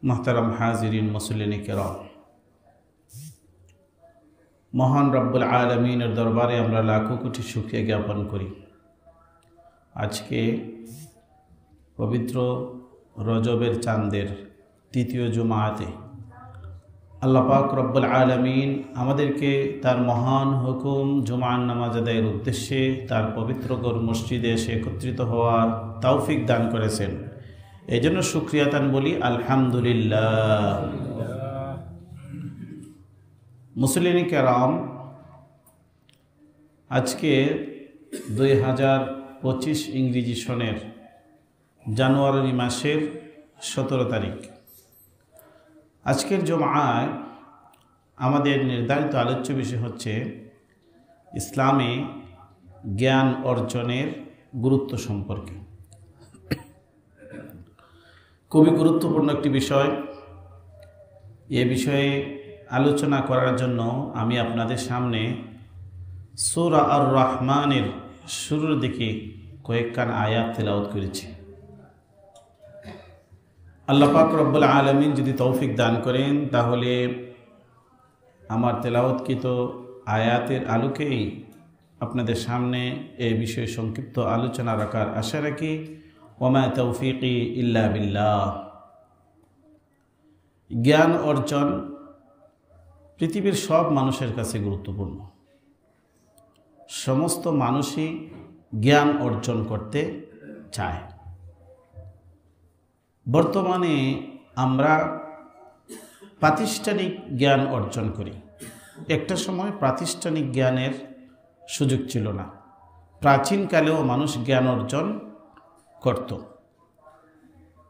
মোহতারাম হাজিরিন মুসল্লিন কিরাম, মহান রব্বুল আলমিনের দরবারে আমরা লাখো কোটি শুকরিয়া জ্ঞাপন করি। আজকে পবিত্র রজবের চাঁদের তৃতীয় জুমাতে আল্লাহ পাক রব্বুল আলমিন আমাদেরকে তার মহান হুকুম জুমার নামাজ আদায়ের উদ্দেশ্যে তার পবিত্র গর মসজিদে এসে একত্রিত হওয়ার তৌফিক দান করেছেন। এই জন্য শুকরিয়াতান বলি আলহামদুলিল্লাহ। মুসলিম কেরাম, আজকে 2025 ইংরেজি সনের জানুয়ারি মাসের 17 তারিখ। আজকের জুমায় আমাদের নির্ধারিত আলোচ্য বিষয় হচ্ছে ইসলামে জ্ঞান অর্জনের গুরুত্ব সম্পর্কে। খুবই গুরুত্বপূর্ণ একটি বিষয়। এ বিষয়ে আলোচনা করার জন্য আমি আপনাদের সামনে সূরা আর রহমানের শুরুর দিকে কয়েকখান আয়াত তেলাওয়াত করেছি। আল্লাহ পাক রব্বুল আলামিন যদি তৌফিক দান করেন তাহলে আমার তেলাওয়াতকৃত আয়াতের আলোকেই আপনাদের সামনে এই বিষয়ে সংক্ষিপ্ত আলোচনা রাখার আশা রাখি। ওমা তৌফিকি ইল্লা বিল্লাহ। জ্ঞান অর্জন পৃথিবীর সব মানুষের কাছে গুরুত্বপূর্ণ। সমস্ত মানুষই জ্ঞান অর্জন করতে চায়। বর্তমানে আমরা প্রাতিষ্ঠানিক জ্ঞান অর্জন করি। একটা সময় প্রাতিষ্ঠানিক জ্ঞানের সুযোগ ছিল না। প্রাচীনকালেও মানুষ জ্ঞান অর্জন করত।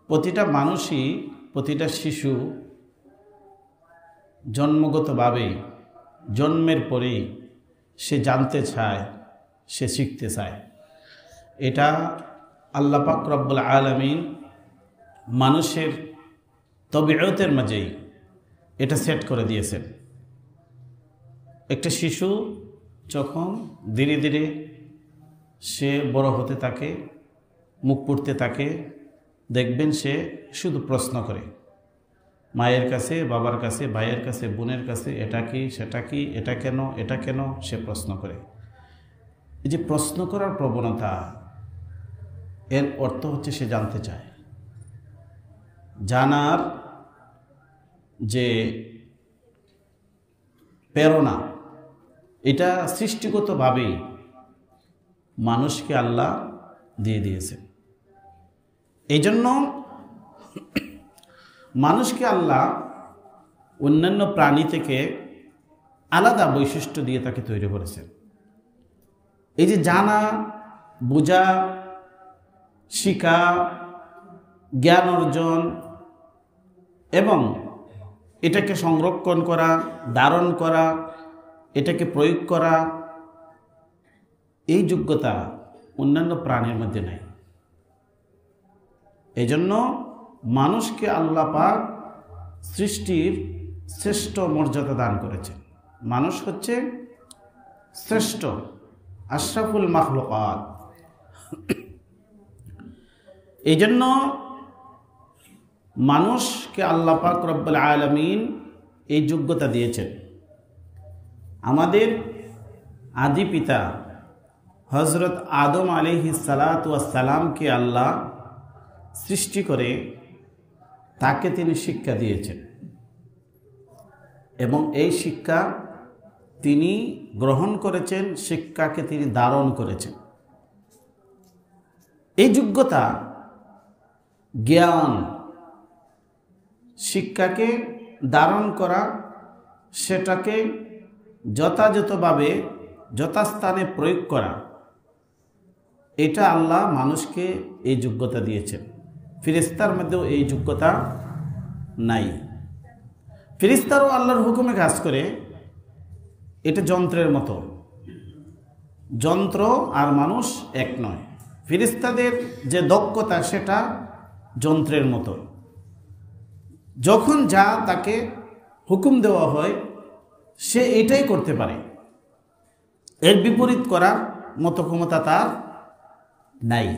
প্রতিটা মানুষই, প্রতিটা শিশু জন্মগতভাবে জন্মের পরেই সে জানতে চায়, সে শিখতে চায়। এটা আল্লাহ পাক রব্বুল আলামিন মানুষের তবিয়তের মাঝেই এটা সেট করে দিয়েছেন। একটা শিশু যখন ধীরে ধীরে সে বড় হতে থাকে, মুখ পড়তে থাকে, দেখবেন সে শুধু প্রশ্ন করে মায়ের কাছে, বাবার কাছে, ভাইয়ের কাছে, বোনের কাছে, এটা কি, সেটা কি, এটা কেন, এটা কেন, সে প্রশ্ন করে। এই যে প্রশ্ন করার প্রবণতা, এর অর্থ হচ্ছে সে জানতে চায়। জানার যে প্রেরণা, এটা সৃষ্টিগতভাবেই মানুষকে আল্লাহ দিয়ে দিয়েছেন। এই জন্য মানুষকে আল্লাহ অন্যান্য প্রাণী থেকে আলাদা বৈশিষ্ট্য দিয়ে তাকে তৈরি করেছেন। এই যে জানা, বোঝা, শিখা, জ্ঞান অর্জন এবং এটাকে সংরক্ষণ করা, ধারণ করা, এটাকে প্রয়োগ করা, এই যোগ্যতা অন্যান্য প্রাণীর মধ্যে নাই। এজন্য মানুষকে আল্লাহ পাক সৃষ্টির শ্রেষ্ঠ মর্যাদা দান করেছেন। মানুষ হচ্ছে শ্রেষ্ঠ, আশরাফুল মাখলুকাত। এই জন্য মানুষকে আল্লাহ পাক রব্বুল আলামিন এই যোগ্যতা দিয়েছেন। আমাদের আদি পিতা হযরত আদম আলাইহিস সালাতু ওয়াস সালামকে আল্লাহ সৃষ্টি করে তাকে তিনি শিক্ষা দিয়েছেন এবং এই শিক্ষা তিনি গ্রহণ করেছেন, শিক্ষাকে তিনি ধারণ করেছেন। এই যোগ্যতা, জ্ঞান, শিক্ষাকে ধারণ করা, সেটাকে যথাযথভাবে যথাস্থানে প্রয়োগ করা, এটা আল্লাহ মানুষকে এই যোগ্যতা দিয়েছেন। ফেরেশতার মধ্যেও এই যোগ্যতা নাই। ফেরেশতারও আল্লাহর হুকুমে কাজ করে। এটা যন্ত্রের মতো। যন্ত্র আর মানুষ এক নয়। ফেরেশতাদের যে দক্ষতা সেটা যন্ত্রের মতো। যখন যা তাকে হুকুম দেওয়া হয় সে এটাই করতে পারে। এর বিপরীত করার মতো ক্ষমতা তার নাই।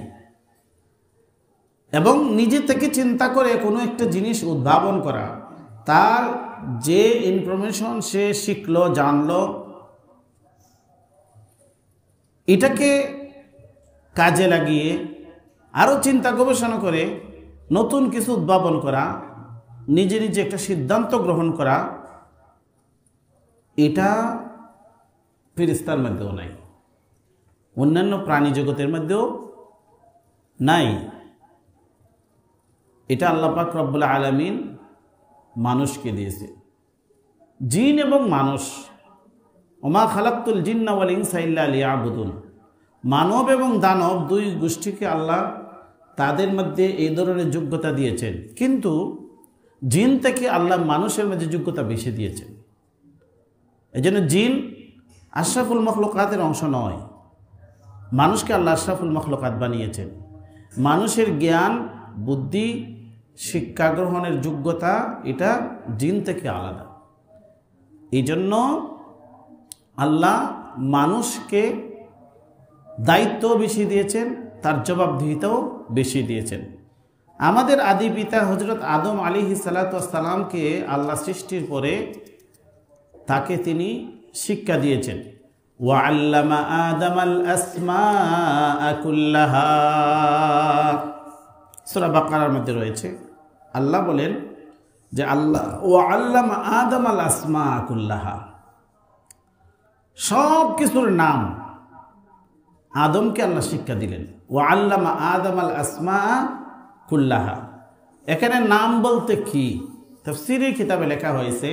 এবং নিজে থেকে চিন্তা করে কোনো একটা জিনিস উদ্ভাবন করা, তার যে ইনফরমেশন সে শিখলো, জানলো, এটাকে কাজে লাগিয়ে আরও চিন্তা গবেষণা করে নতুন কিছু উদ্ভাবন করা, নিজে নিজে একটা সিদ্ধান্ত গ্রহণ করা, এটা ফেরেশতার মধ্যেও নাই, অন্যান্য প্রাণী জগতের মধ্যেও নাই। এটা আল্লাহ পাক রব্বুল আলামিন মানুষকে দিয়েছে। জিন এবং মানুষ, ওমা খালাকতুল জিন্না ওয়াল ইনসা ইল্লা লিয়াবুদুন, মানব এবং দানব দুই গোষ্ঠীকে আল্লাহ তাদের মধ্যে এই ধরনের যোগ্যতা দিয়েছেন, কিন্তু জিন থেকে আল্লাহ মানুষের মধ্যে যোগ্যতা বেশি দিয়েছেন। এই জন্য জিন আশরাফুল মখলুকাতের অংশ নয়, মানুষকে আল্লাহ আশরাফুল মখলুকাত বানিয়েছেন। মানুষের জ্ঞান, বুদ্ধি, শিক্ষা গ্রহণের যোগ্যতা এটা জিন থেকে আলাদা। এই জন্য আল্লাহ মানুষকে দায়িত্ব বেশি দিয়েছেন, তার জবাবদিহিতাও বেশি দিয়েছেন। আমাদের আদি পিতা হযরত আদম আলাইহিস সালাতু ওয়াস সালামকে আল্লাহ সৃষ্টির পরে তাকে তিনি শিক্ষা দিয়েছেন। ওয়া আল্লামা আদামাল আসমাআ কুল্লাহা, সূরা বাকারার মধ্যে রয়েছে। আল্লাহ বলেন যে আল্লাহ ওয়া আল্লামা আদামাল আসমাআ কুল্লাহা, সব কিছুর নাম আদমকে আল্লাহ শিক্ষা দিলেন। ওয়া আল্লামা আদামাল আসমাআ কুল্লাহা, এখানে নাম বলতে কি? তাফসীরের কিতাবে লেখা হয়েছে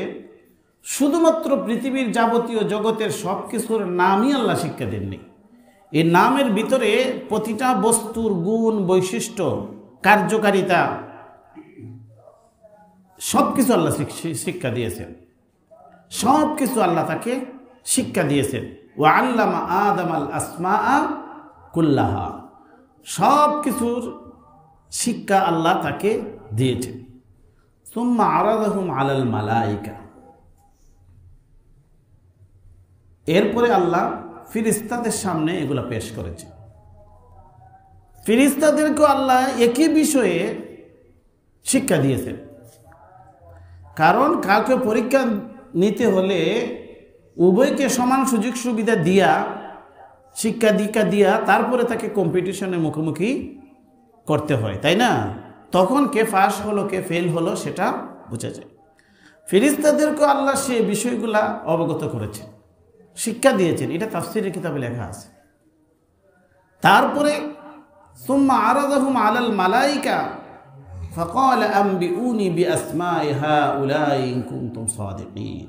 শুধুমাত্র পৃথিবীর যাবতীয় জগতের সব কিছুর নামই আল্লাহ শিক্ষা দেননি। এই নামের ভিতরে প্রতিটা বস্তুর গুণ, বৈশিষ্ট্য, কার্যকারিতা সব কিছু আল্লাহ শিক্ষা দিয়েছেন। সব কিছু আল্লাহ তাকে শিক্ষা দিয়েছেন। ওয়া আল্লামা আদামাল আসমাআ কুল্লাহা, সব কিছুর শিক্ষা আল্লাহ তাকে দিয়েছেন। সুম্মা আরাদাহুম আলাল মালাইকা, এরপরে আল্লাহ ফেরেশতাদের সামনে এগুলা পেশ করেছে। ফেরেশতাদেরকে আল্লাহ একই বিষয়ে শিক্ষা দিয়েছেন, কারণ কাউকে পরীক্ষা নিতে হলে উভয়কে সমান সুযোগ সুবিধা দিয়া, শিক্ষা দীক্ষা দিয়া, তারপরে তাকে কম্পিটিশনের মুখোমুখি করতে হয়, তাই না? তখন কে পাস হলো কে ফেল হলো সেটা বোঝা যায়। ফেরেশতাদেরকে আল্লাহ সে বিষয়গুলা অবগত করেছেন, শিক্ষা দিয়েছেন। এটা তাফসীরের কিতাবে লেখা আছে। তারপরে সুম্মা আরাদাহুম আলাল মালাইকা ফাকালা আনবিউনি বিআসমাই হাউলাই ইন কুনতুম সাদিকিন,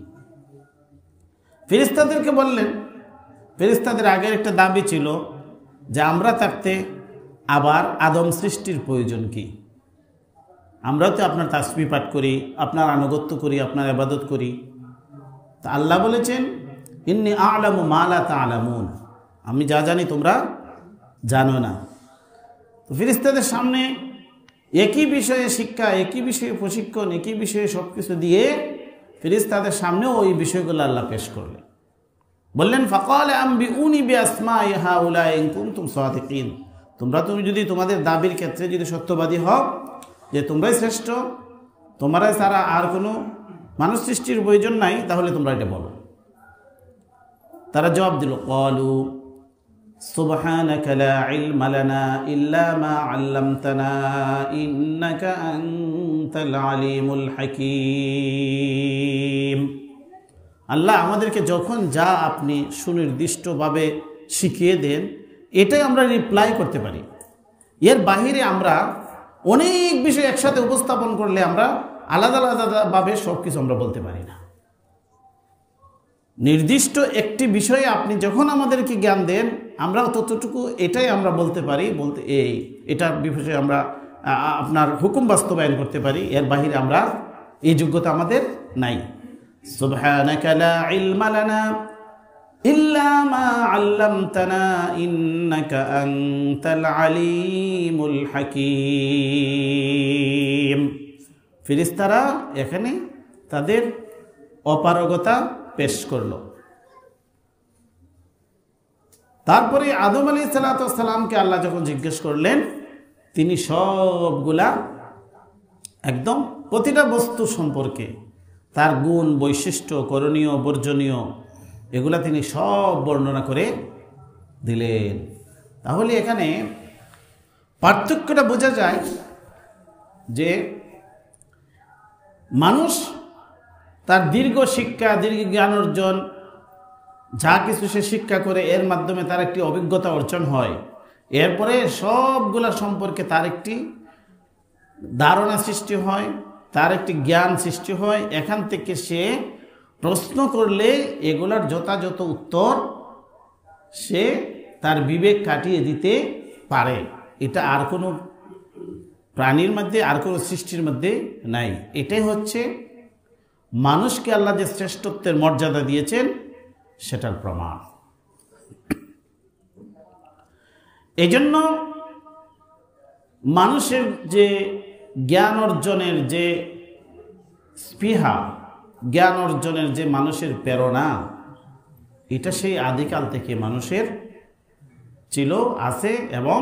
ফেরেশতাদেরকে বললেন, ফেরেশতাদের আগের একটা দাবি ছিল যে আমরা থাকতে আবার আদম সৃষ্টির প্রয়োজন কি? আমরাও তো আপনার তাসবিহ পাঠ করি, আপনার আনুগত্য করি, আপনার ইবাদত করি। তা আল্লাহ বলেছেন ইন্নী আ'লামু মা লা তা'লামুন, আমি যা জানি তোমরা জানো না। তো ফেরেশতাদের সামনে একই বিষয়ে শিক্ষা, একই বিষয়ে প্রশিক্ষণ, একই বিষয়ে সব কিছু দিয়ে ফেরেশতাদের সামনেও ওই বিষয়গুলো আল্লাহ পেশ করলেন। বললেন ফাকালা আনবিউনি বিআসমাই হাউলাই ইন কুনতুম সাদিকিন, তুমি যদি তোমাদের দাবির ক্ষেত্রে যদি সত্যবাদী হও যে তোমরাই শ্রেষ্ঠ, তোমরাই ছাড়া আর কোনো মানুষ সৃষ্টির প্রয়োজন নাই, তাহলে তোমরা এটা বলো। তারা জবাব দিল ক্বালু সুবহানাকা লা ইলমা লানা ইল্লা মা আল্লামতানা ইন্নাকা আনতাল আলিমুল হাকীম। আল্লাহ আমাদেরকে যখন যা আপনি সুনির্দিষ্টভাবে শিখিয়ে দেন এটাই আমরা রিপ্লাই করতে পারি। এর বাহিরে আমরা অনেক বিষয় একসাথে উপস্থাপন করলে আমরা আলাদা আলাদাভাবে সব কিছু আমরা বলতে পারি না। নির্দিষ্ট একটি বিষয়ে আপনি যখন আমাদেরকে জ্ঞান দেন আমরা ততটুকু এটাই আমরা বলতে পারি, এটার বিষয়ে আমরা আপনার হুকুম বাস্তবায়ন করতে পারি। এর বাহিরে আমরা এই যোগ্যতা আমাদের নাই। সুবহানাকা লা ইলমা লানা ইল্লা মা আল্লামতানা ইন্নাকা আনতাল আলিমুল হাকীম। ফেরেশতারা এখানে তাদের অপারগতা পেশ করল। তারপরে আদম আলাইহিস সালাতু ওয়াস সালামকে আল্লাহ যখন জিজ্ঞেস করলেন তিনি সবগুলা একদম প্রতিটা বস্তু সম্পর্কে তার গুণ, বৈশিষ্ট্য, করণীয়, বর্জনীয় এগুলা তিনি সব বর্ণনা করে দিলেন। তাহলে এখানে পার্থক্যটা বোঝা যায় যে মানুষ তার দীর্ঘ শিক্ষা, দীর্ঘ জ্ঞান অর্জন, যা কিছু সে শিক্ষা করে এর মাধ্যমে তার একটি অভিজ্ঞতা অর্জন হয়। এরপরে সবগুলা সম্পর্কে তার একটি ধারণা সৃষ্টি হয়, তার একটি জ্ঞান সৃষ্টি হয়। এখান থেকে সে প্রশ্ন করলে এগুলার যথাযথ উত্তর সে তার বিবেক কাটিয়ে দিতে পারে। এটা আর কোনো প্রাণীর মধ্যে, আর কোনো সৃষ্টির মধ্যে নাই। এটাই হচ্ছে মানুষকে আল্লাহ যে শ্রেষ্ঠত্বের মর্যাদা দিয়েছেন সেটার প্রমাণ। এজন্য মানুষের যে জ্ঞান অর্জনের যে স্পৃহা, জ্ঞান অর্জনের যে মানুষের প্রেরণা, এটা সেই আদিকাল থেকে মানুষের ছিল, আছে এবং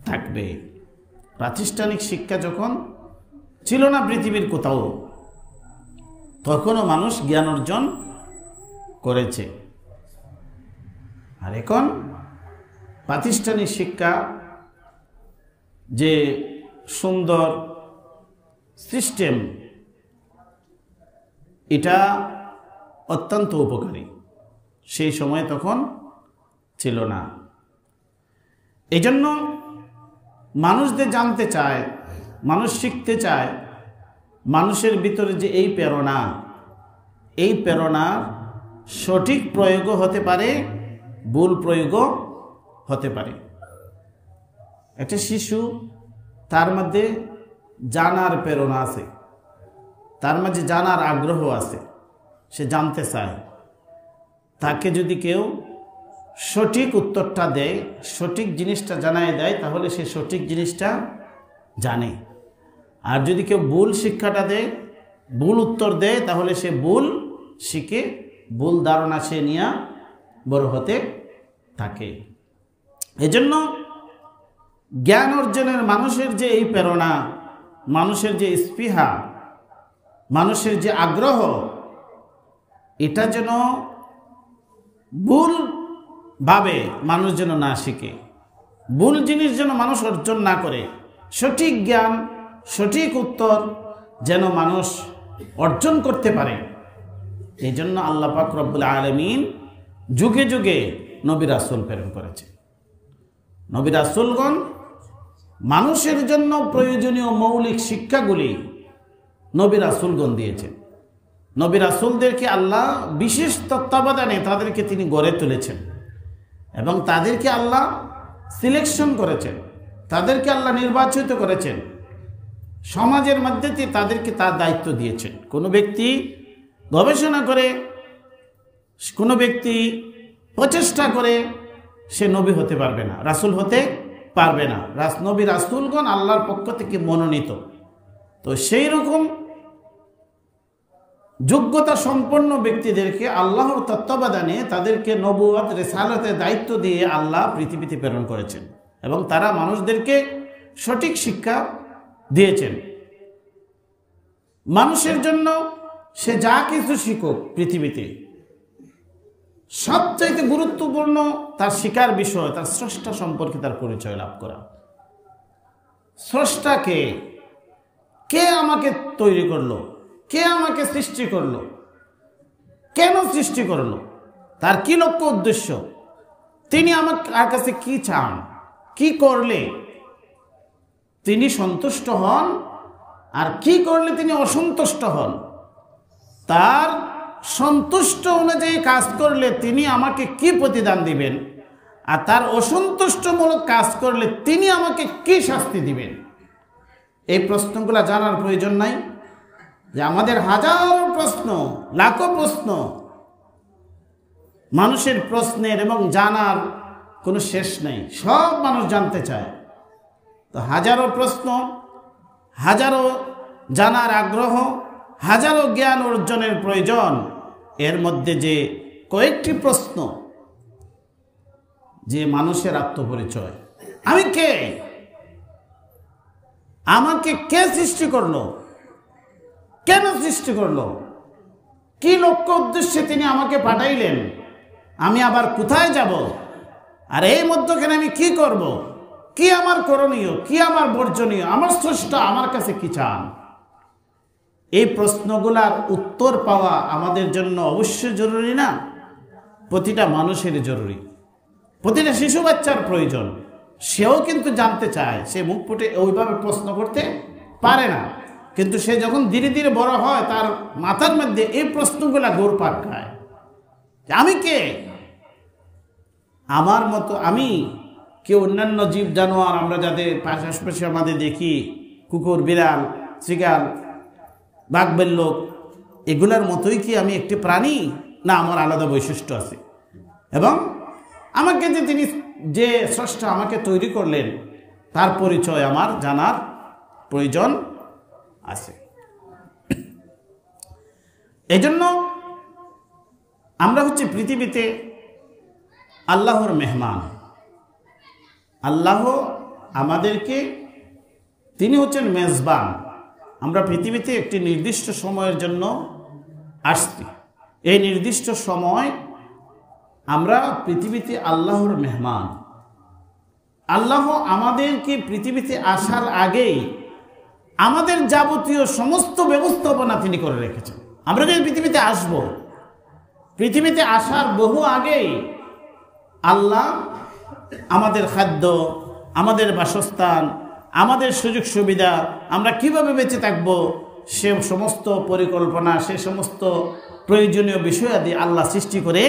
থাকবে। প্রাতিষ্ঠানিক শিক্ষা যখন ছিল না পৃথিবীর কোথাও, তখনও মানুষ জ্ঞান অর্জন করেছে। আর এখন প্রাতিষ্ঠানিক শিক্ষা যে সুন্দর সিস্টেম, এটা অত্যন্ত উপকারী, সেই সময় তখন ছিল না। এই জন্য মানুষদের জানতে চায়, মানুষ শিখতে চায়, মানুষের ভিতরে যে এই প্রেরণা, এই প্রেরণার সঠিক প্রয়োগও হতে পারে, ভুল প্রয়োগও হতে পারে। একটা শিশু, তার মধ্যে জানার প্রেরণা আছে, তার মাঝে জানার আগ্রহ আছে, সে জানতে চায়। তাকে যদি কেউ সঠিক উত্তরটা দেয়, সঠিক জিনিসটা জানায় দেয়, তাহলে সে সঠিক জিনিসটা জানে। আর যদি কেউ ভুল শিক্ষাটা দেয়, ভুল উত্তর দেয়, তাহলে সে ভুল শিখে ভুল ধারণা সে নিয়ে বড় হতে থাকে। এজন্য জ্ঞান অর্জনের মানুষের যে এই প্রেরণা, মানুষের যে স্পৃহা, মানুষের যে আগ্রহ, এটা যেন ভুল ভাবে মানুষ যেন না শিখে, ভুল জিনিস যেন মানুষ অর্জন না করে, সঠিক জ্ঞান, সঠিক উত্তর যেন মানুষ অর্জন করতে পারে। এই জন্য আল্লাহ পাক রব্বুল আলামিন যুগে যুগে নবী রাসূল প্রেরণ করেছে। নবী রাসূলগণ মানুষের জন্য প্রয়োজনীয় মৌলিক শিক্ষাগুলি নবী রাসূলগণ দিয়েছেন। নবী রাসূলদেরকে আল্লাহ বিশেষ তত্ত্বাবধানে তাদেরকে তিনি গড়ে তুলেছেন এবং তাদেরকে আল্লাহ সিলেকশন করেছেন, তাদেরকে আল্লাহ নির্বাচিত করেছেন। সমাজের মধ্যে তাদেরকে তার দায়িত্ব দিয়েছেন। কোনো ব্যক্তি গবেষণা করে, কোনো ব্যক্তি প্রচেষ্টা করে সে নবী হতে পারবে না, রাসূল হতে পারবে না। নবী রাসূলগণ আল্লাহর পক্ষ থেকে মনোনীত। তো সেই রকম যোগ্যতা সম্পন্ন ব্যক্তিদেরকে আল্লাহর তত্ত্বাবধানে তাদেরকে নবুয়ত, রিসালাতের দায়িত্ব দিয়ে আল্লাহ পৃথিবীতে প্রেরণ করেছেন এবং তারা মানুষদেরকে সঠিক শিক্ষা দিয়েছেন। মানুষের জন্য সে যা কিছু শিখুক পৃথিবীতে, সবচাইতে গুরুত্বপূর্ণ তার শিকার বিষয় তার স্রষ্টা সম্পর্কে তার পরিচয় লাভ করা। স্রষ্টাকে, কে আমাকে তৈরি করলো, কে আমাকে সৃষ্টি করলো, কেন সৃষ্টি করলো, তার কি লক্ষ্য উদ্দেশ্য, তিনি আমার কাছে কি চান, কি করলে তিনি সন্তুষ্ট হন, আর কি করলে তিনি অসন্তুষ্ট হন, তার সন্তুষ্ট অনুযায়ী কাজ করলে তিনি আমাকে কি প্রতিদান দিবেন, আর তার অসন্তুষ্টমূলক কাজ করলে তিনি আমাকে কি শাস্তি দিবেন। এই প্রশ্নগুলো জানার প্রয়োজন নাই? যে আমাদের হাজারো প্রশ্ন, লাখো প্রশ্ন, মানুষের প্রশ্নের এবং জানার কোনো শেষ নেই, সব মানুষ জানতে চায়। তো হাজারো প্রশ্ন, হাজারো জানার আগ্রহ, হাজারো জ্ঞান অর্জনের প্রয়োজন। এর মধ্যে যে কয়েকটি প্রশ্ন, যে মানুষের আত্মপরিচয়, আমি কে, আমাকে কে সৃষ্টি করলো, কেন সৃষ্টি করলো, কি লক্ষ্য উদ্দেশ্যে তিনি আমাকে পাঠাইলেন, আমি আবার কোথায় যাব, আর এই মধ্যখানে আমি কি করব, কি আমার করণীয়, কি আমার বর্জনীয়, আমার স্রষ্টা আমার কাছে কি চান। এই প্রশ্নগুলার উত্তর পাওয়া আমাদের জন্য অবশ্যই জরুরি না? প্রতিটা মানুষের জরুরি, প্রতিটা শিশু বাচ্চার প্রয়োজন। সেও কিন্তু জানতে চায়, সে মুখ ফুটে ওইভাবে প্রশ্ন করতে পারে না, কিন্তু সে যখন ধীরে ধীরে বড় হয় তার মাথার মধ্যে এই প্রশ্নগুলা ঘুরপাক খায়। আমি কে, আমার মতো আমি কি অন্যান্য জীব জানোয়ার আমরা যাদের আশপাশে আমাদের দেখি, কুকুর, বিড়াল, শিকাল, বাঘ, বেল্লোক, এগুলার মতোই কি আমি একটি প্রাণী, না আমার আলাদা বৈশিষ্ট্য আছে? এবং আমাকে যে তিনি যে স্রষ্টা আমাকে তৈরি করলেন তার পরিচয় আমার জানার প্রয়োজন আছে। এজন্য আমরা হচ্ছে পৃথিবীতে আল্লাহর মেহমান। আল্লাহ আমাদেরকে, তিনি হচ্ছেন মেজবান। আমরা পৃথিবীতে একটি নির্দিষ্ট সময়ের জন্য আসছি। এই নির্দিষ্ট সময় আমরা পৃথিবীতে আল্লাহর মেহমান। আল্লাহ আমাদেরকে পৃথিবীতে আসার আগেই আমাদের যাবতীয় সমস্ত ব্যবস্থাপনা তিনি করে রেখেছেন। আমরা যে পৃথিবীতে আসব, পৃথিবীতে আসার বহু আগেই আল্লাহ আমাদের খাদ্য, আমাদের বাসস্থান, আমাদের সুযোগ সুবিধা, আমরা কিভাবে বেঁচে থাকব, সে সমস্ত পরিকল্পনা, সে সমস্ত প্রয়োজনীয় বিষয়াদি আল্লাহ সৃষ্টি করে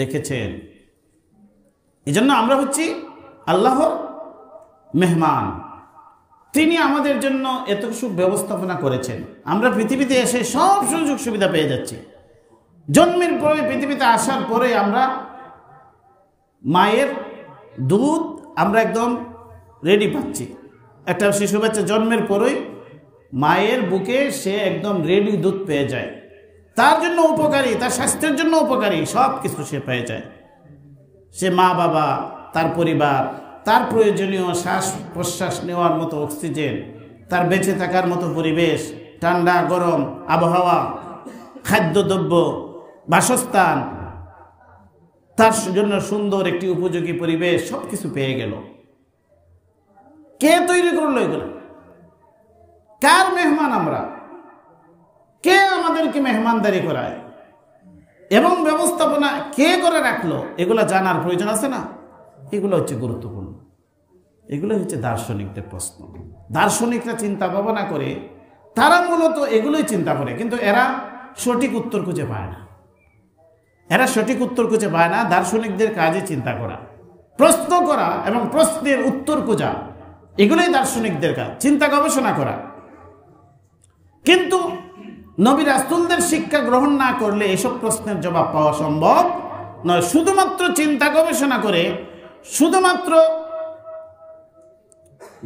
রেখেছেন। এজন্য আমরা হচ্ছি আল্লাহর মেহমান। তিনি আমাদের জন্য এত কিছু ব্যবস্থাপনা করেছেন। আমরা পৃথিবীতে এসে সব সুযোগ সুবিধা পেয়ে যাচ্ছি। জন্মের পরে, পৃথিবীতে আসার পরে আমরা মায়ের দুধ আমরা একদম রেডি পাচ্ছি। একটা শিশু বাচ্চা জন্মের পরেই মায়ের বুকে সে একদম রেডি দুধ পেয়ে যায়। তার জন্য উপকারী, তার স্বাস্থ্যের জন্য উপকারী সব কিছু সে পেয়ে যায়। সে মা বাবা, তার পরিবার, তার প্রয়োজনীয় শ্বাস প্রশ্বাস নেওয়ার মতো অক্সিজেন, তার বেঁচে থাকার মতো পরিবেশ, ঠান্ডা গরম আবহাওয়া, খাদ্যদ্রব্য, বাসস্থান, তার জন্য সুন্দর একটি উপযোগী পরিবেশ, সব কিছু পেয়ে গেল। কে তৈরি করলো এগুলো? কার মেহমান আমরা? কে আমাদেরকে মেহমানদারি করায় এবং ব্যবস্থাপনা কে করে রাখলো? এগুলো জানার প্রয়োজন আছে না? এগুলো হচ্ছে গুরুত্বপূর্ণ। এগুলো হচ্ছে দার্শনিকদের প্রশ্ন। দার্শনিকরা চিন্তা ভাবনা করে, তারা মূলত এগুলোই চিন্তা করে, কিন্তু এরা সঠিক উত্তর খুঁজে পায় না। এরা সঠিক উত্তর খুঁজে পায় না। দার্শনিকদের কাজে চিন্তা করা, প্রশ্ন করা এবং প্রশ্নের উত্তর খোঁজা, এগুলোই দার্শনিকদের কাজ, চিন্তা গবেষণা করা। কিন্তু নবী রাসূলদের শিক্ষা গ্রহণ না করলে এসব প্রশ্নের জবাব পাওয়া সম্ভব নয়। শুধুমাত্র চিন্তা গবেষণা করে, শুধুমাত্র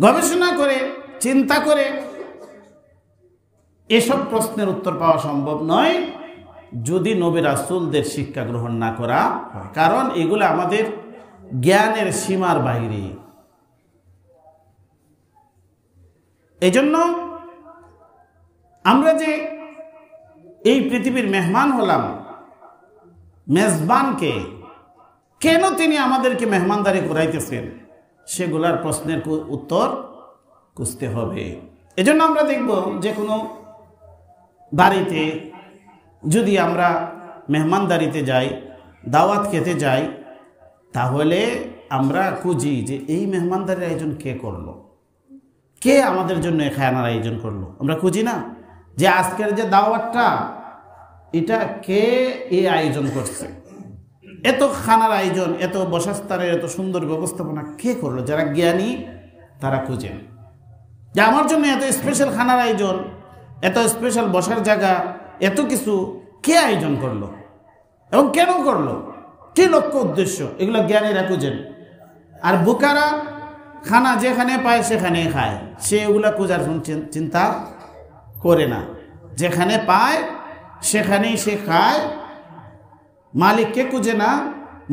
গবেষণা করে, চিন্তা করে এসব প্রশ্নের উত্তর পাওয়া সম্ভব নয় যদি নবী রাসূলদের শিক্ষা গ্রহণ না করা হয়। কারণ এগুলো আমাদের জ্ঞানের সীমার বাইরে। এজন্য আমরা যে এই পৃথিবীর মেহমান হলাম, মেজবানকে কেন তিনি আমাদেরকে মেহমানদারি করাইতেছেন, সেগুলার প্রশ্নের উত্তর খুঁজতে হবে। এজন্য আমরা দেখব যে কোনো বাড়িতে যদি আমরা মেহমানদারিতে যাই, দাওয়াত খেতে যাই, তাহলে আমরা খুঁজি যে এই মেহমানদারির আয়োজন কে করলো, কে আমাদের জন্য খানার আয়োজন করলো। আমরা খুঁজি না যে আজকের যে দাওয়াতটা, এটা কে এই আয়োজন করছে, এত খানার আয়োজন, এত বসাস্থানের এত সুন্দর ব্যবস্থাপনা কে করলো? যারা জ্ঞানী তারা খুঁজেন যে আমার জন্য এত স্পেশাল খানার আয়োজন, এত স্পেশাল বসার জায়গা, এত কিছু কে আয়োজন করলো এবং কেন করলো, কি লক্ষ্য উদ্দেশ্য, এগুলো জ্ঞানীরা খুঁজেন। আর বোকারা খানা যেখানে পায় সেখানে খায়, সে এগুলা খোঁজার চিন্তা করে না। যেখানে পায় সেখানেই সে খায়, মালিককে খুঁজে না।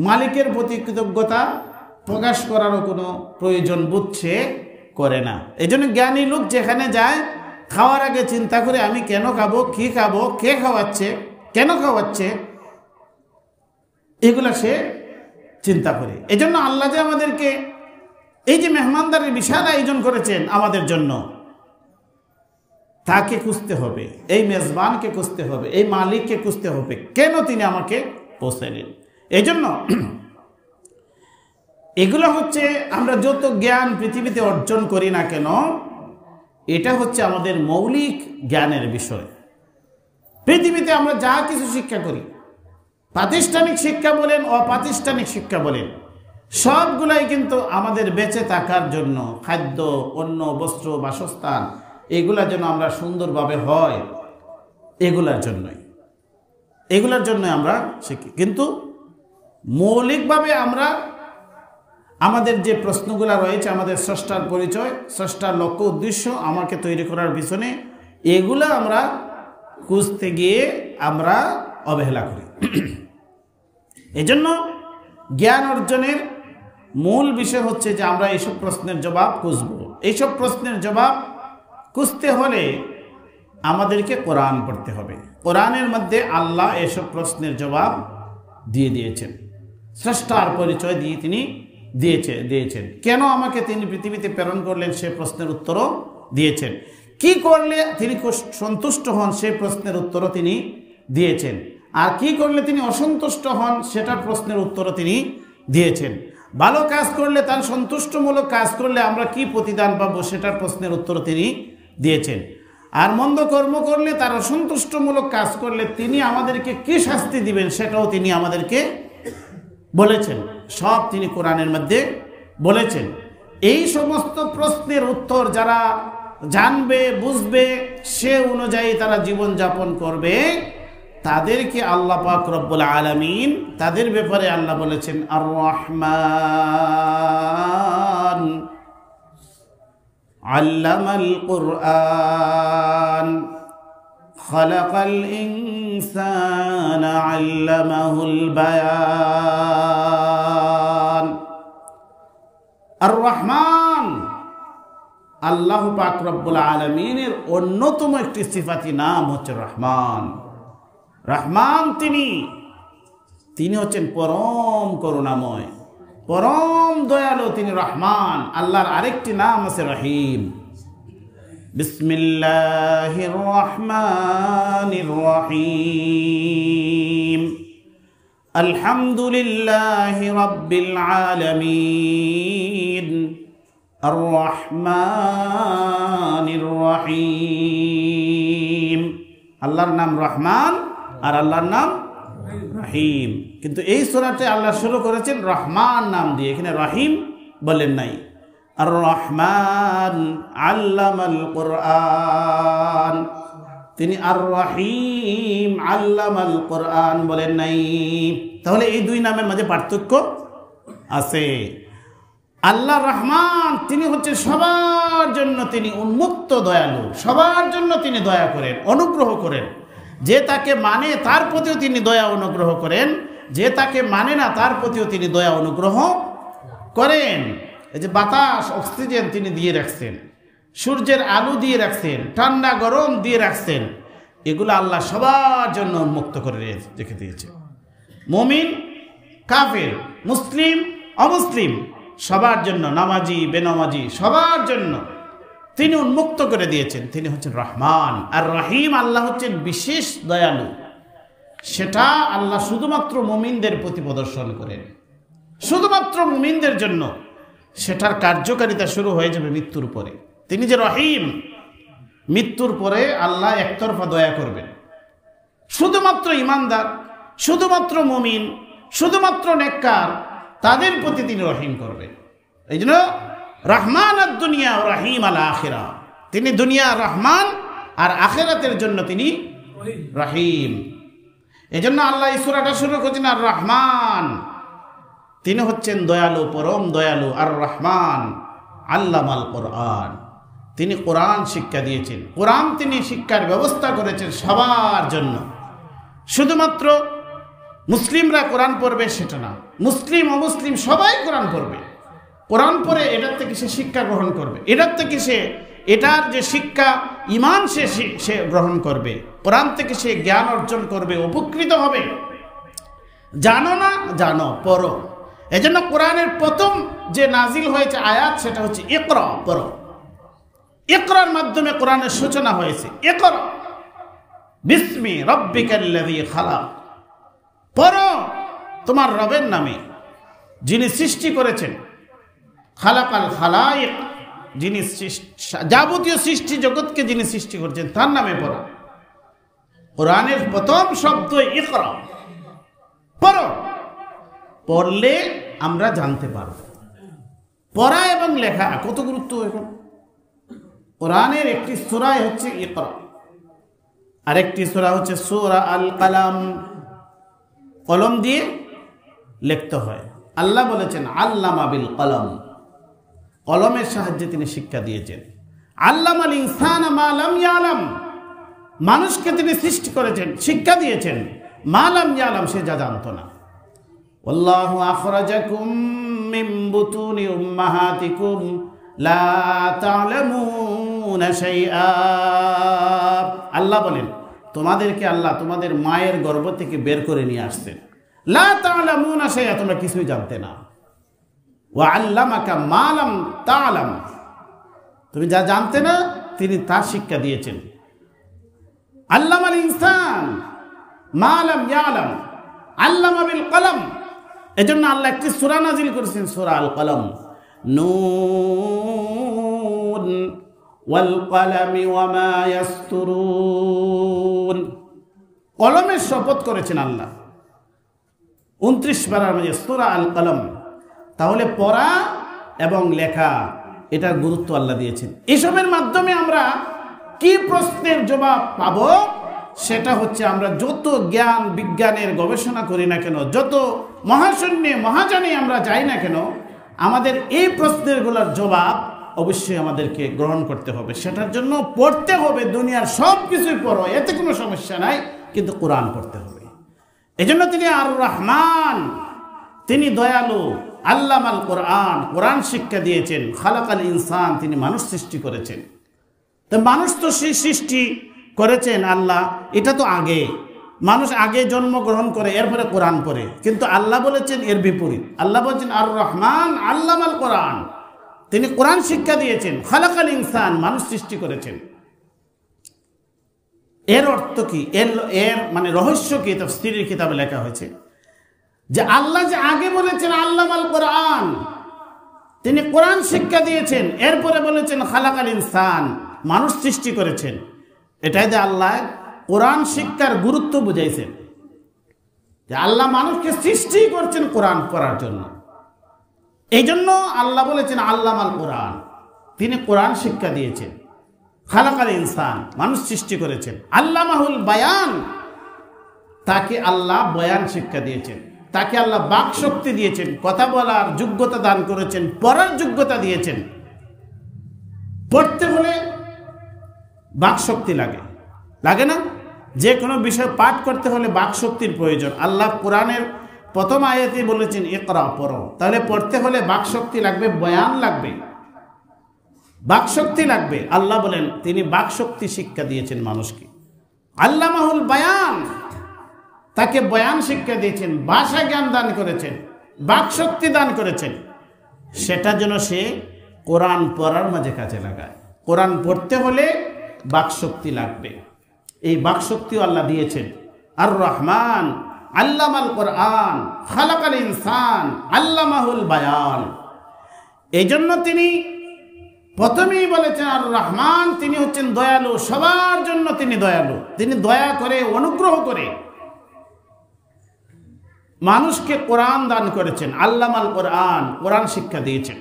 মালিকের প্রতি কৃতজ্ঞতা প্রকাশ করারও কোনো প্রয়োজন বোধ সে করে না। এই জন্য জ্ঞানী লোক যেখানে যায় খাওয়ার আগে চিন্তা করে আমি কেন খাবো, কি খাবো, কে খাওয়াচ্ছে, কেন খাওয়াচ্ছে, এগুলা সে চিন্তা করে। এই জন্য আল্লাহ যে আমাদেরকে এই যে মেহমানদারির বিশাল আয়োজন করেছেন আমাদের জন্য, তাকে খুঁজতে হবে, এই মেজবানকে খুঁজতে হবে, এই মালিককে খুঁজতে হবে, কেন তিনি আমাকে পৌঁছালেন। এই জন্য এগুলো হচ্ছে আমরা যত জ্ঞান পৃথিবীতে অর্জন করি না কেন, এটা হচ্ছে আমাদের মৌলিক জ্ঞানের বিষয়। পৃথিবীতে আমরা যা কিছু শিক্ষা করি, প্রাতিষ্ঠানিক শিক্ষা বলেন, অপ্রাতিষ্ঠানিক শিক্ষা বলেন, সবগুলাই কিন্তু আমাদের বেঁচে থাকার জন্য, খাদ্য, অন্ন, বস্ত্র, বাসস্থান, এগুলা যেন আমরা সুন্দরভাবে হয়, এগুলার জন্যই আমরা শিখি। কিন্তু মৌলিকভাবে আমরা আমাদের যে প্রশ্নগুলো রয়েছে, আমাদের স্রষ্টার পরিচয়, স্রষ্টার লক্ষ্য উদ্দেশ্য, আমাকে তৈরি করার পিছনে, এগুলো আমরা খুঁজতে গিয়ে আমরা অবহেলা করি। এজন্য জ্ঞান অর্জনের মূল বিষয় হচ্ছে যে আমরা এইসব প্রশ্নের জবাব খুঁজব। এইসব প্রশ্নের জবাব খুঁজতে হলে আমাদেরকে কোরআন পড়তে হবে। কোরআনের মধ্যে আল্লাহ এসব প্রশ্নের জবাব দিয়ে দিয়েছেন, স্রষ্টার পরিচয় দিয়ে তিনি দিয়েছেন। কেন আমাকে তিনি পৃথিবীতে প্রেরণ করলেন সে প্রশ্নের উত্তরও দিয়েছেন। কি করলে তিনি সন্তুষ্ট হন সে প্রশ্নের উত্তরও তিনি দিয়েছেন। আর কি করলে তিনি অসন্তুষ্ট হন সেটার প্রশ্নের উত্তরও তিনি দিয়েছেন। ভালো কাজ করলে, তার সন্তুষ্টমূলক কাজ করলে আমরা কি প্রতিদান পাবো সেটার প্রশ্নের উত্তরও তিনি দিয়েছেন। আর মন্দ কর্ম করলে, তার অসন্তুষ্টমূলক কাজ করলে তিনি আমাদেরকে কি শাস্তি দিবেন সেটাও তিনি আমাদেরকে বলেছেন। সব তিনি কোরআনের মধ্যে বলেছেন। এই সমস্ত প্রশ্নের উত্তর যারা জানবে, বুঝবে, সে অনুযায়ী তারা জীবন যাপন করবে, তাদেরকে আল্লাহ পাক রব্বুল আলামিন, তাদের ব্যাপারে আল্লাহ বলেছেন আর রহমান আল্লামাল কুরআন খালাকাল ইনসানা আল্লামাহুল বায়ান। আর রহমান, আল্লাহ পাক রব্বুল আলামিনের অন্যতম একটি সিফাতি নাম হচ্ছে রহমান। রহমান তিনি হচ্ছেন পরম করুণাময়, পরম দয়ালু, তিনি রহমান। আল্লাহর আরেকটি নাম আছে রহিম। বিসমিল্লাহির রহমানির রহিম। আলহামদুলিল্লাহি রাব্বিল আলামিন। আর রহমানির রহিম। আল্লাহর নাম রহমান আর আল্লাহর নাম রহিম। কিন্তু এই সূরাতে আল্লাহ শুরু করেছেন রহমান নাম দিয়ে, এখানে রহিম বলেন নাই। আর রহমান আল্লামাল কুরআন, তিনি আর রহিম আল্লামাল কুরআন বলেন নাই। তাহলে এই দুই নামের মাঝে পার্থক্য আছে। আল্লাহ রহমান, তিনি হচ্ছে সবার জন্য তিনি উন্মুক্ত দয়ালু, সবার জন্য তিনি দয়া করেন, অনুগ্রহ করেন। যে তাকে মানে তার প্রতিও তিনি দয়া অনুগ্রহ করেন, যে তাকে মানে না তার প্রতিও তিনি দয়া অনুগ্রহ করেন। এই যে বাতাস, অক্সিজেন তিনি দিয়ে রাখছেন, সূর্যের আলো দিয়ে রাখছেন, ঠান্ডা গরম দিয়ে রাখছেন, এগুলো আল্লাহ সবার জন্য উন্মুক্ত করে রেখে দিয়েছে। মুমিন, কাফের, মুসলিম, অমুসলিম, সবার জন্য, নামাজি, বেনামাজি, সবার জন্য তিনি উন্মুক্ত করে দিয়েছেন। তিনি হচ্ছেন রহমান। আর রহিম, আল্লাহ হচ্ছেন বিশেষ দয়ালু। সেটা আল্লাহ শুধুমাত্র মুমিনদের প্রতি প্রদর্শন করেন, শুধুমাত্র মুমিনদের জন্য। সেটার কার্যকারিতা শুরু হয়ে যাবে মৃত্যুর পরে। তিনি যে রহিম, মৃত্যুর পরে আল্লাহ একতরফা দয়া করবেন। শুধুমাত্র ইমানদার, শুধুমাত্র মুমিন, শুধুমাত্র নেককার, তাদের প্রতি তিনি রহিম করবেন। এই জন্য রহমান আর দুনিয়া ও রহিম আল আখিরা, তিনি দুনিয়া রহমান আর আখিরাতের জন্য তিনি রহিম। এই জন্য আল্লাহ এই সূরাটা শুরু করেছেন আর রহমান, তিনি হচ্ছেন দয়ালু, পরম দয়ালু। আর রহমান আল্লামাল কুরআন, তিনি কোরআন শিক্ষা দিয়েছেন। কোরআন তিনি শিক্ষার ব্যবস্থা করেছেন সবার জন্য। শুধুমাত্র মুসলিমরা কোরআন পড়বে সেটা না, মুসলিম অমুসলিম সবাই কোরআন পড়বে। কোরআন পড়ে এটার থেকে সে শিক্ষা গ্রহণ করবে, এটার থেকে সে এটার যে শিক্ষা ঈমান সে গ্রহণ করবে, কোরআন থেকে সে জ্ঞান অর্জন করবে, উপকৃত হবে। জানো না, জানো, পড়ো। এজন্য কোরআনের প্রথম যে নাজিল হয়েছে আয়াত সেটা হচ্ছে ইকরা, পড়ো। ইকরার মাধ্যমে কোরআনের সূচনা হয়েছে। ইকরা বিসমি রাব্বিকাল্লাযী খালাক, পড়ো তোমার রবের নামে যিনি সৃষ্টি করেছেন। খালাকাল খালাইক, যিনি যাবতীয় সৃষ্টি জগৎকে যিনি সৃষ্টি করেছেন তার নামে পড়ো। কোরআনের প্রথম শব্দ ইকরা, পড়ো। পড়লে আমরা জানতে পারব। পড়া এবং লেখা কত গুরুত্ব। এখন কোরআনের একটি সূরা হচ্ছে ইকরা, আরেকটি সূরা হচ্ছে সূরা আল কালাম, কলম দিয়ে লিখতে হয়। আল্লাহ বলেছেন আল্লামা বিল কলম, কলমের সাহায্যে তিনি শিক্ষা দিয়েছেন। আল্লামাল ইনসানা মা লাম ইয়ালাম, মানুষকে তিনি সৃষ্টি করেছেন, শিক্ষা দিয়েছেন মা লাম ইয়ালাম, সে যা জানতো না। আল্লাহু আখরাজাকুম মিন বুতুনি উম্মাহাতিকুম লা তা'লামুনা শাইআ, আল্লাহ বলেন তোমাদেরকে আল্লাহ তোমাদের মায়ের গর্ভ থেকে বের করে নিয়ে আসছেন। লা তা'লামুনা শাইআ, তোমরা কিছুই জানতে না। ওয়া আল্লামাকা মা লাম তা'লাম, তুমি যা জানতে না তিনি তা শিক্ষা দিয়েছেন। আল্লামাল ইনসান মা লাম ইয়ালাম, আল্লামা বিল কলম। এজন্য আল্লাহ একটি সূরা নাজিল করেছেন, সূরা আল কলম। নুন ওয়াল কলামি ওয়া মা ইয়াসতুরুন, কলমের শপথ করেছেন আল্লাহ 29 বারের মধ্যে সূরা আল কলম। তাহলে পড়া এবং লেখা এটার গুরুত্ব আল্লাহ দিয়েছেন। এসবের মাধ্যমে আমরা কি প্রশ্নের জবাব পাব, সেটা হচ্ছে আমরা যত জ্ঞান বিজ্ঞানের গবেষণা করি না কেন, যত মহাশূন্যে মহাজানে আমরা যাই না কেন, আমাদের এই প্রশ্নেরগুলোর জবাব অবশ্যই আমাদেরকে গ্রহণ করতে হবে। সেটার জন্য পড়তে হবে, দুনিয়ার সব কিছুই পড়ো, এতে কোনো সমস্যা নাই, কিন্তু কোরআন পড়তে হবে। এজন্য তিনি আর রহমান, তিনি দয়ালু। আল্লামাল কোরআন, কোরআন শিক্ষা দিয়েছেন। খালাকাল ইনসান, তিনি মানুষ সৃষ্টি করেছেন। তো মানুষ তো সেই সৃষ্টি করেছেন আল্লাহ, এটা তো আগে মানুষ আগে জন্মগ্রহণ করে এরপরে কোরআন পড়ে, কিন্তু আল্লাহ বলেছেন এর বিপরীত। আল্লাহ বলেছেন আর রহমান আল্লামাল কোরআন, তিনি কোরআন শিক্ষা দিয়েছেন। খালাকাল ইনসান, মানুষ সৃষ্টি করেছেন। এর অর্থ কি, এর মানে রহস্য কি, তাফসীরের কিতাবে লেখা হয়েছে যে আল্লাহ যে আগে বলেছেন আল্লামাল কোরআন, তিনি কোরআন শিক্ষা দিয়েছেন, এরপরে বলেছেন খালাকাল ইনসান, মানুষ সৃষ্টি করেছেন। এটাই যে আল্লাহ কোরআন শিক্ষার গুরুত্ব বুঝাইছেন, যে আল্লাহ মানুষকে সৃষ্টি করছেন কোরআন পড়ার জন্য। এই জন্য আল্লাহ বলেছেন আল্লামাল কোরআন, তিনি কোরআন শিক্ষা দিয়েছেন। খালাকাল ইনসান, মানুষ সৃষ্টি করেছেন। আল্লামাহুল বায়ান, তাকে আল্লাহ বয়ান শিক্ষা দিয়েছেন, তাকে আল্লাহ বাক শক্তি দিয়েছেন, কথা বলার যোগ্যতা দান করেছেন, পড়ার যোগ্যতা দিয়েছেন। পড়তে হলে বাক শক্তি লাগে, লাগে না? যে কোনো বিষয় পাঠ করতে হলে বাক শক্তির প্রয়োজন। আল্লাহ কোরআনের প্রথম আয়াতে বলেছেন ইকরা, পড়ো। তাহলে পড়তে হলে বাক শক্তি লাগবে, বয়ান লাগবে, বাক শক্তি লাগবে। আল্লাহ বলেন তিনি বাক শক্তি শিক্ষা দিয়েছেন মানুষকে। আল্লামাহুল বায়ান, তাকে বয়ান শিক্ষা দিয়েছেন, ভাষা জ্ঞান দান করেছেন, বাক শক্তি দান করেছেন। সেটা যেন সে কোরআন পড়ার মাঝে কাজে লাগায়। কোরআন পড়তে হলে বাক শক্তি লাগবে, এই বাক শক্তিও আল্লাহ দিয়েছেন। আর রহমান আল্লামাল কোরআন খালাকাল ইনসান আল্লামাহুল বায়ান। এই জন্য তিনি প্রথমেই বলেছেন আর রহমান, তিনি হচ্ছেন দয়ালু, সবার জন্য তিনি দয়ালু। তিনি দয়া করে, অনুগ্রহ করে মানুষকে কোরআন দান করেছেন। আল্লামাল কোরআন, কোরআন শিক্ষা দিয়েছেন।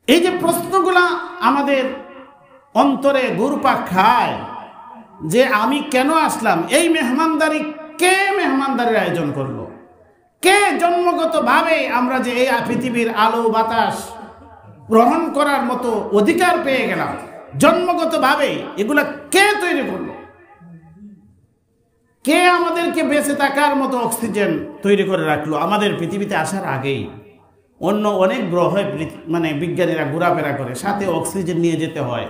এই যে প্রশ্নগুলা আমাদের অন্তরে ঘুরপাক খায় যে আমি কেন আসলাম, এই মেহমানদারি কে মেহমানদারির আয়োজন করলো, কে জন্মগতভাবে আমরা যে এই পৃথিবীর আলো বাতাস গ্রহণ করার মতো অধিকার পেয়ে গেলাম, জন্মগতভাবে এগুলা কে তৈরি করলো, কে আমাদেরকে বেঁচে থাকার মতো অক্সিজেন তৈরি করে রাখলো আমাদের পৃথিবীতে আসার আগেই। অন্য অনেক গ্রহে মানে বিজ্ঞানীরা ঘোরাফেরা করে, সাথে অক্সিজেন নিয়ে যেতে হয়,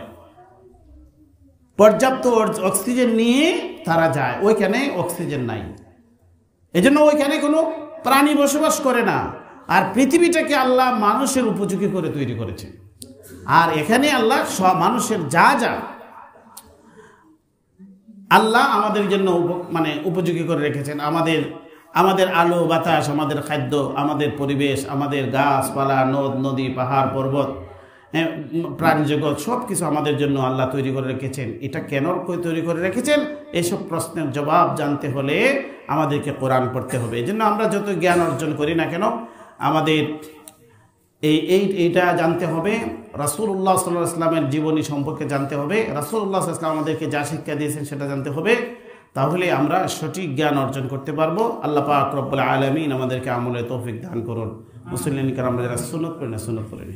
পর্যাপ্ত অক্সিজেন নিয়ে তারা যায়, ওইখানে অক্সিজেন নাই, এজন্য ওইখানে কোনো প্রাণী বসবাস করে না। আর পৃথিবীটাকে আল্লাহ মানুষের উপযোগী করে তৈরি করেছে। আর এখানে আল্লাহ মানুষের যা যা আল্লাহ আমাদের জন্য মানে উপযোগী করে রেখেছেন, আমাদের আলো বাতাস, আমাদের খাদ্য, আমাদের পরিবেশ, আমাদের গাছপালা, নদ নদী, পাহাড় পর্বত, প্রাণী জগৎ, সব কিছু আমাদের জন্য আল্লাহ তৈরি করে রেখেছেন। এটা কেন তৈরি করে রেখেছেন, এইসব প্রশ্নের জবাব জানতে হলে আমাদেরকে কোরআন পড়তে হবে। এই জন্য আমরা যত জ্ঞান অর্জন করি না কেন, আমাদের এইটা জানতে হবে, রাসূলুল্লাহ সাল্লাল্লাহু আলাইহি ওয়াসাল্লামের জীবনী সম্পর্কে জানতে হবে, রাসূলুল্লাহ সাল্লাল্লাহু আলাইহি ওয়াসাল্লাম আমাদেরকে যা শিক্ষা দিয়েছেন সেটা জানতে হবে। তাহলে আমরা সঠিক জ্ঞান অর্জন করতে পারবো। আল্লাহ পাক রব্বুল আলামিন আমাদেরকে আমলে তৌফিক দান করুন। মুসলিম কারাম যারা সুন্নাত পড়েন সুন্নাত পড়েন।